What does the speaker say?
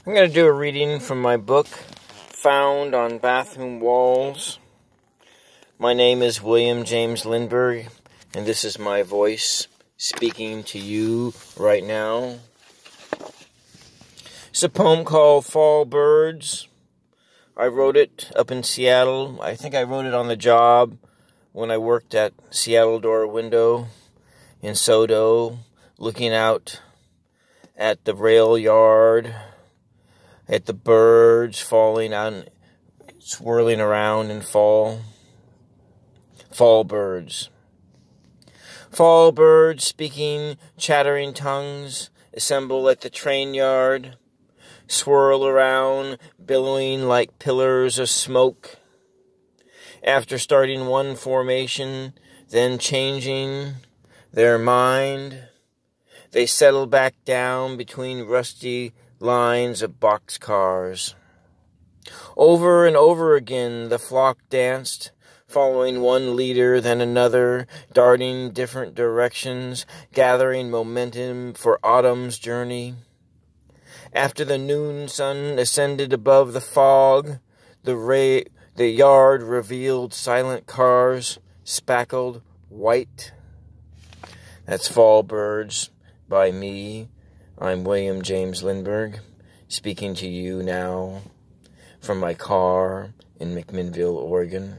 I'm going to do a reading from my book, Found on Bathroom Walls. My name is William James Lindberg, and this is my voice speaking to you right now. It's a poem called Fall Birds. I wrote it up in Seattle. I think I wrote it on the job when I worked at Seattle Door Window in Sodo, looking out at the rail yard, at the birds falling out, swirling around in fall. Fall birds. Fall birds speaking chattering tongues assemble at the train yard, swirl around, billowing like pillars of smoke. After starting one formation, then changing their mind, they settle back down between rusty lines of boxcars. Over and over again the flock danced, following one leader then another, darting different directions, gathering momentum for autumn's journey. After the noon sun ascended above the fog, the yard revealed silent cars, spackled white. That's Fall Birds by me. I'm William James Lindberg, speaking to you now from my car in McMinnville, Oregon.